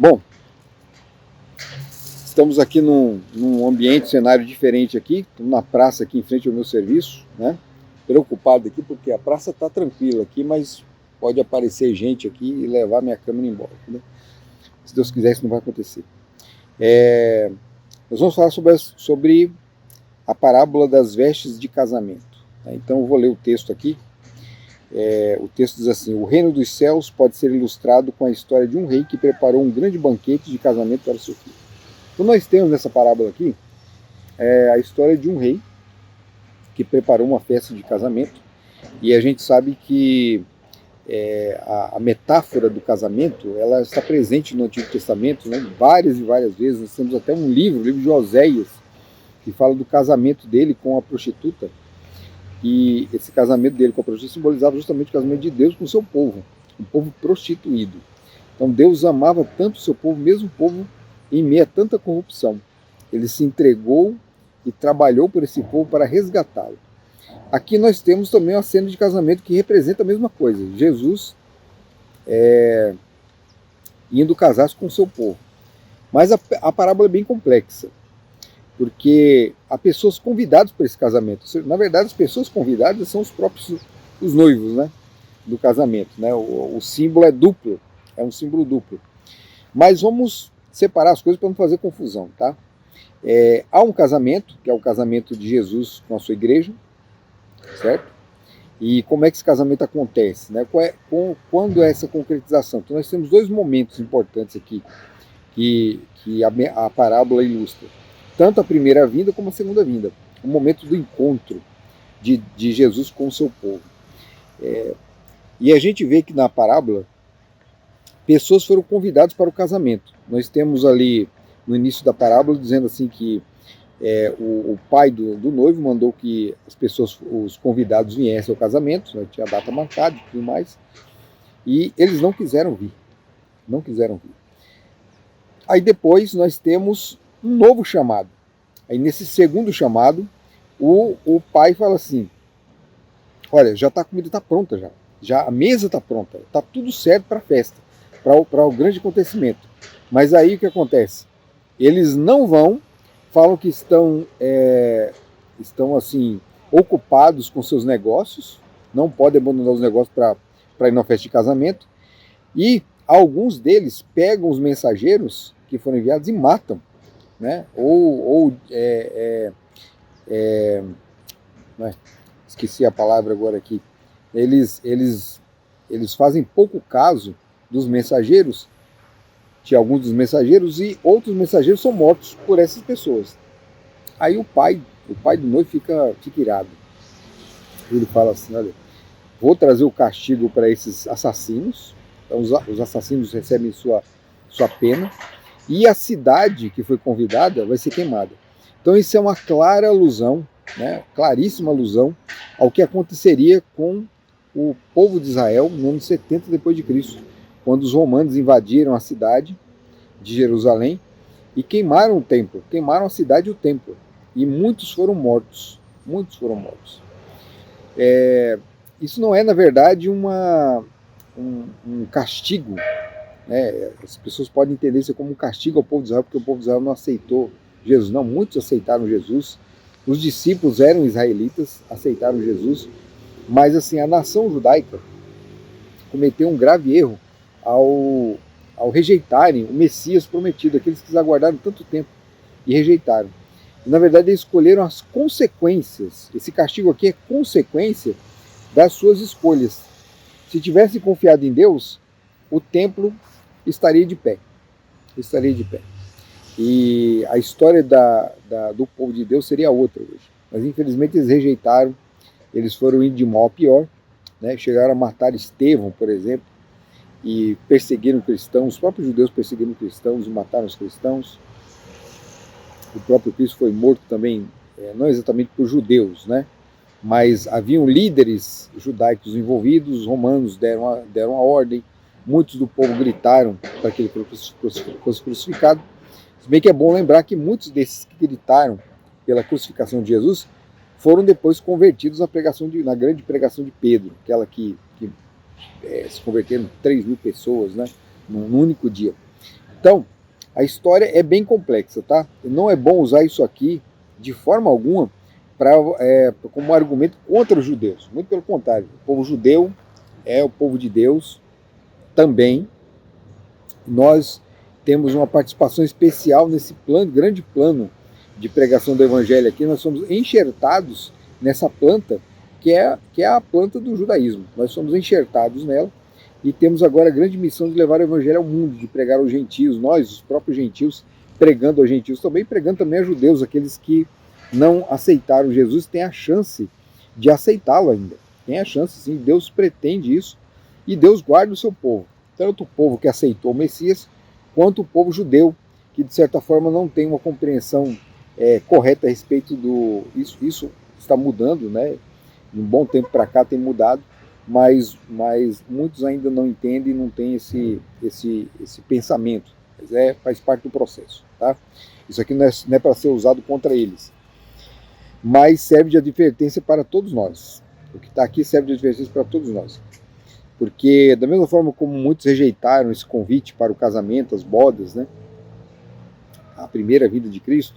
Bom, estamos aqui num ambiente, cenário diferente aqui, estamos na praça aqui em frente ao meu serviço, né? Preocupado aqui porque a praça está tranquila aqui, mas pode aparecer gente aqui e levar minha câmera embora, né? Se Deus quiser, isso não vai acontecer. Nós vamos falar sobre a parábola das vestes de casamento. Tá? Então eu vou ler o texto aqui. O texto diz assim: o reino dos céus pode ser ilustrado com a história de um rei que preparou um grande banquete de casamento para seu filho. Então nós temos nessa parábola aqui a história de um rei que preparou uma festa de casamento, e a gente sabe que a metáfora do casamento ela está presente no Antigo Testamento, né, várias e várias vezes. Nós temos até um livro, o livro de Oséias, que fala do casamento dele com a prostituta, e esse casamento dele com a prostituta simbolizava justamente o casamento de Deus com o seu povo, um povo prostituído. Então Deus amava tanto o seu povo, mesmo o povo em meio a tanta corrupção. Ele se entregou e trabalhou por esse povo para resgatá-lo. Aqui nós temos também uma cena de casamento que representa a mesma coisa. Jesus indo casar-se com o seu povo. Mas a parábola é bem complexa, porque há pessoas convidadas para esse casamento. Na verdade, as pessoas convidadas são os noivos, né, do casamento. Né? O símbolo é duplo, é um símbolo duplo. Mas vamos separar as coisas para não fazer confusão, tá? Há um casamento, que é o casamento de Jesus com a sua igreja, certo? E como é que esse casamento acontece, né? Quando é essa concretização? Então nós temos dois momentos importantes aqui que a parábola ilustra. Tanto a primeira vinda como a segunda vinda. O momento do encontro de Jesus com o seu povo. E a gente vê que na parábola pessoas foram convidadas para o casamento. Nós temos ali no início da parábola dizendo assim que o pai do noivo mandou que as pessoas, os convidados viessem ao casamento, né, tinha a data marcada e tudo mais, e eles não quiseram vir. Não quiseram vir. Aí depois nós temos um novo chamado. Aí nesse segundo chamado, o pai fala assim: olha, a comida está pronta já a mesa está pronta, está tudo certo para a festa, para o grande acontecimento. Mas aí o que acontece? Eles não vão, falam que estão assim, ocupados com seus negócios, não podem abandonar os negócios para ir na festa de casamento, e alguns deles pegam os mensageiros que foram enviados e matam, né? Esqueci a palavra agora aqui. Eles fazem pouco caso dos mensageiros, de alguns dos mensageiros, e outros mensageiros são mortos por essas pessoas. Aí o pai do noivo fica irado. Ele fala assim: olha, vou trazer o castigo para esses assassinos. Então os assassinos recebem sua pena, e a cidade que foi convidada vai ser queimada. Então isso é uma clara alusão, né, claríssima alusão ao que aconteceria com o povo de Israel no ano 70 depois de Cristo, quando os romanos invadiram a cidade de Jerusalém e queimaram o templo, queimaram a cidade e o templo, e muitos foram mortos. Muitos foram mortos. Isso não é, na verdade, um castigo, né? As pessoas podem entender isso como um castigo ao povo de Israel, porque o povo de Israel não aceitou Jesus. Não, muitos aceitaram Jesus. Os discípulos eram israelitas, aceitaram Jesus, mas assim, a nação judaica cometeu um grave erro ao rejeitarem o Messias prometido, aqueles que aguardaram tanto tempo e rejeitaram. E, na verdade, eles escolheram as consequências. Esse castigo aqui é consequência das suas escolhas. Se tivessem confiado em Deus, o templo estaria de pé. Estaria de pé. E a história do povo de Deus seria outra hoje. Mas, infelizmente, eles rejeitaram. Eles foram indo de mal a pior, né? Chegaram a matar Estevão, por exemplo, e perseguiram cristãos. Os próprios judeus perseguiram cristãos e mataram os cristãos. O próprio Cristo foi morto também, não exatamente por judeus, né? Mas haviam líderes judaicos envolvidos, os romanos deram a ordem, muitos do povo gritaram para que ele fosse crucificado. Se bem que é bom lembrar que muitos desses que gritaram pela crucificação de Jesus foram depois convertidos na grande pregação de Pedro, aquela que se converteram 3.000 pessoas, né, num único dia. Então, a história é bem complexa, tá? Não é bom usar isso aqui de forma alguma como argumento contra os judeus. Muito pelo contrário, o povo judeu é o povo de Deus também. Nós temos uma participação especial nesse grande plano de pregação do evangelho aqui. Nós somos enxertados nessa planta que é a planta do judaísmo. Nós somos enxertados nela e temos agora a grande missão de levar o evangelho ao mundo, de pregar aos gentios, nós, os próprios gentios, pregando aos gentios também, pregando também a judeus, aqueles que não aceitaram Jesus, têm a chance de aceitá-lo ainda. Tem a chance, sim, Deus pretende isso e Deus guarda o seu povo. Tanto o povo que aceitou o Messias, quanto o povo judeu, que de certa forma não tem uma compreensão correta a respeito do... Isso está mudando, né? De um bom tempo para cá tem mudado, mas muitos ainda não entendem, não têm esse pensamento. Mas faz parte do processo, tá? Isso aqui não é para ser usado contra eles, mas serve de advertência para todos nós. O que está aqui serve de advertência para todos nós. Porque da mesma forma como muitos rejeitaram esse convite para o casamento, as bodas, né? A primeira vinda de Cristo,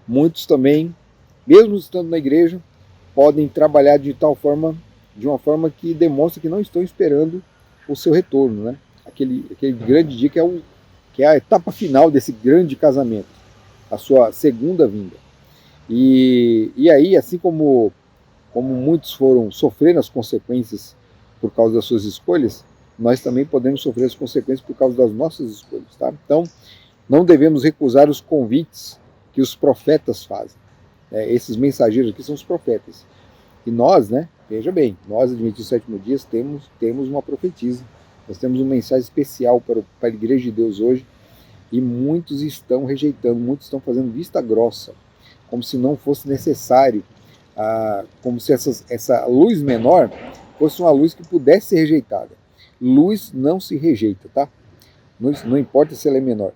muitos também, mesmo estando na igreja, podem trabalhar de uma forma que demonstra que não estão esperando o seu retorno, né? Aquele grande dia que é a etapa final desse grande casamento, a sua segunda vinda. E aí, assim como muitos foram sofrendo as consequências por causa das suas escolhas, nós também podemos sofrer as consequências por causa das nossas escolhas, tá? Então, não devemos recusar os convites que os profetas fazem. Esses mensageiros aqui são os profetas. E nós, né, veja bem, nós, Adventistas do Sétimo Dia, temos uma profetisa. Nós temos uma mensagem especial para a Igreja de Deus hoje, e muitos estão rejeitando, muitos estão fazendo vista grossa, como se não fosse necessário, como se essa luz menor fosse uma luz que pudesse ser rejeitada. Luz não se rejeita, tá? Não importa se ela é menor.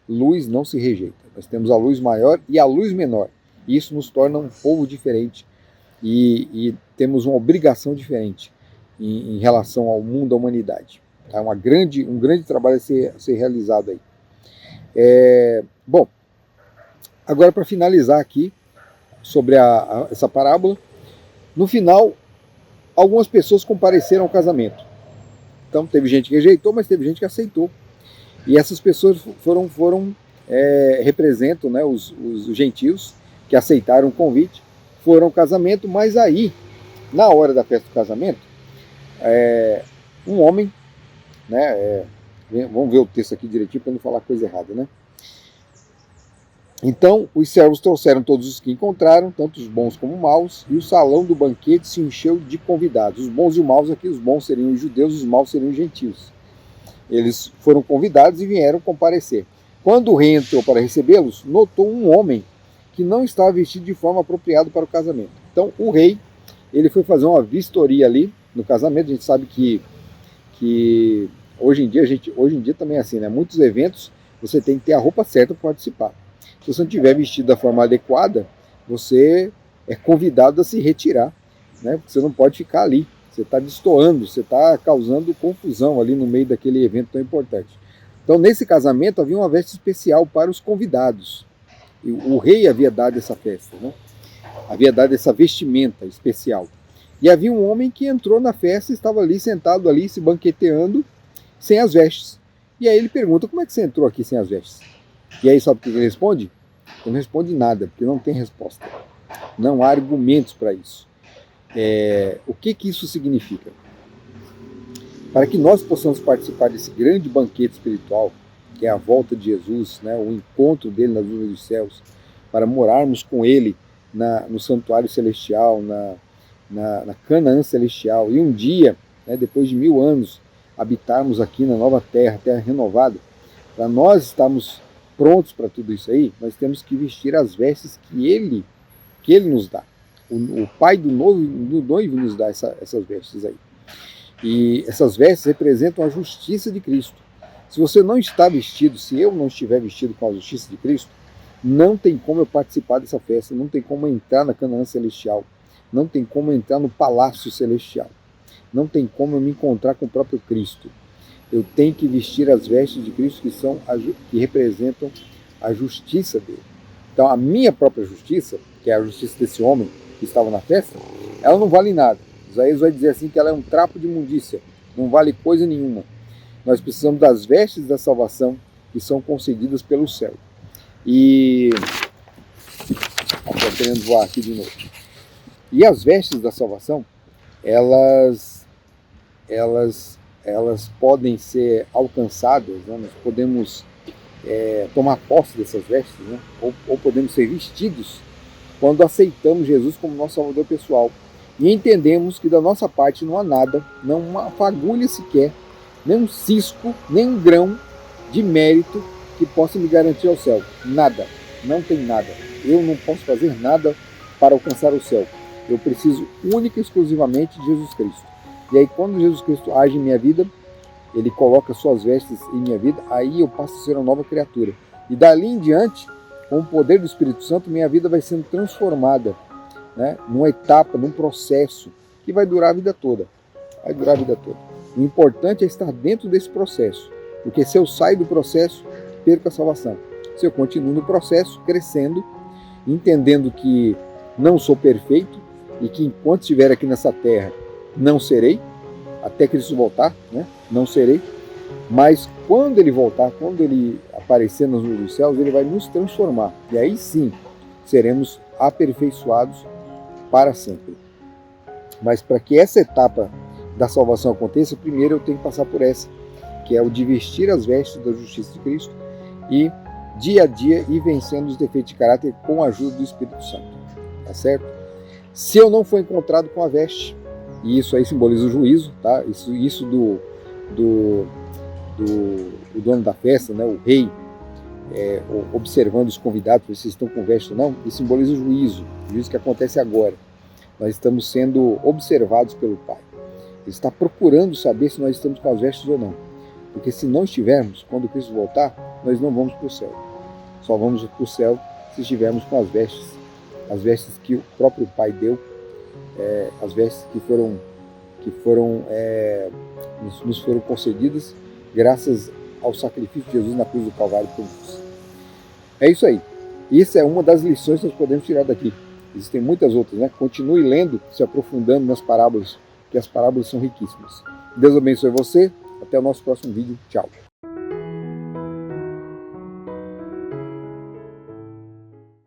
Luz não se rejeita. Nós temos a luz maior e a luz menor. E isso nos torna um povo diferente e temos uma obrigação diferente em relação ao mundo, à humanidade. Tá? Um grande trabalho a ser realizado aí. Bom, agora para finalizar aqui sobre essa parábola, no final, algumas pessoas compareceram ao casamento. Então teve gente que rejeitou, mas teve gente que aceitou. E essas pessoas representam, né, os gentios que aceitaram o convite, foram ao casamento, mas aí, na hora da festa do casamento, um homem, né, vamos ver o texto aqui direitinho para não falar coisa errada, né? Então os servos trouxeram todos os que encontraram, tanto os bons como os maus, e o salão do banquete se encheu de convidados. Os bons e os maus aqui, os bons seriam os judeus, os maus seriam os gentios. Eles foram convidados e vieram comparecer. Quando o rei entrou para recebê-los, notou um homem que não estava vestido de forma apropriada para o casamento. Então o rei, ele foi fazer uma vistoria ali no casamento. A gente sabe que hoje em dia também é assim, né? Muitos eventos você tem que ter a roupa certa para participar. Se você não estiver vestido da forma adequada, você é convidado a se retirar, né? Porque você não pode ficar ali. Você está destoando, você está causando confusão ali no meio daquele evento tão importante. Então, nesse casamento, havia uma veste especial para os convidados. E o rei havia dado essa festa, né? Havia dado essa vestimenta especial. E havia um homem que entrou na festa e estava ali, sentado ali, se banqueteando, sem as vestes. E aí ele pergunta, como é que você entrou aqui sem as vestes? E aí, sabe o que ele responde? Ele não responde nada, porque não tem resposta. Não há argumentos para isso. O que isso significa? Para que nós possamos participar desse grande banquete espiritual, que é a volta de Jesus, né, o encontro dele nas nuvens dos céus, para morarmos com ele no santuário celestial, na Canaã celestial, e um dia, né, depois de 1000 anos, habitarmos aqui na nova terra renovada, para nós estarmos prontos para tudo isso aí, nós temos que vestir as vestes que ele nos dá. O pai do noivo nos dá essas vestes aí. E essas vestes representam a justiça de Cristo. Se você não está vestido, se eu não estiver vestido com a justiça de Cristo, não tem como eu participar dessa festa, não tem como eu entrar na Canaã celestial, não tem como eu entrar no palácio celestial, não tem como eu me encontrar com o próprio Cristo. Eu tenho que vestir as vestes de Cristo que representam a justiça dele. Então a minha própria justiça, que é a justiça desse homem que estava na festa, ela não vale nada. Isaías vai dizer assim que ela é um trapo de imundícia, não vale coisa nenhuma. Nós precisamos das vestes da salvação que são concedidas pelo céu. E estou querendo voar aqui de novo. E as vestes da salvação, elas podem ser alcançadas, né? Nós podemos tomar posse dessas vestes, né? ou podemos ser vestidos quando aceitamos Jesus como nosso Salvador pessoal e entendemos que da nossa parte não há nada, não uma fagulha sequer, nem um cisco, nem um grão de mérito que possa me garantir ao céu. Nada, não tem nada. Eu não posso fazer nada para alcançar o céu. Eu preciso única e exclusivamente de Jesus Cristo. E aí quando Jesus Cristo age em minha vida, Ele coloca suas vestes em minha vida, aí eu passo a ser uma nova criatura. E dali em diante, com o poder do Espírito Santo, minha vida vai sendo transformada, né, numa etapa, num processo que vai durar a vida toda. Vai durar a vida toda. O importante é estar dentro desse processo, porque se eu saio do processo, perco a salvação. Se eu continuo no processo, crescendo, entendendo que não sou perfeito e que enquanto estiver aqui nessa terra, não serei, até Cristo voltar, né? Não serei, mas quando Ele voltar, quando Ele aparecer nos nuvens dos céus, Ele vai nos transformar, e aí sim, seremos aperfeiçoados para sempre. Mas para que essa etapa da salvação aconteça, primeiro eu tenho que passar por essa, que é o de vestir as vestes da justiça de Cristo e dia a dia ir vencendo os defeitos de caráter com a ajuda do Espírito Santo, tá certo? Se eu não for encontrado com a veste, e isso aí simboliza o juízo, tá? Isso do dono da festa, né? O rei, observando os convidados, se vocês estão com veste ou não, isso simboliza o juízo que acontece agora. Nós estamos sendo observados pelo Pai. Ele está procurando saber se nós estamos com as vestes ou não. Porque se não estivermos, quando Cristo voltar, nós não vamos para o céu. Só vamos para o céu se estivermos com as vestes que o próprio Pai deu, as vestes nos foram concedidas graças ao sacrifício de Jesus na cruz do Calvário por nós. É isso aí. Isso é uma das lições que nós podemos tirar daqui. Existem muitas outras, né? Continue lendo, se aprofundando nas parábolas, que as parábolas são riquíssimas. Deus abençoe você. Até o nosso próximo vídeo. Tchau.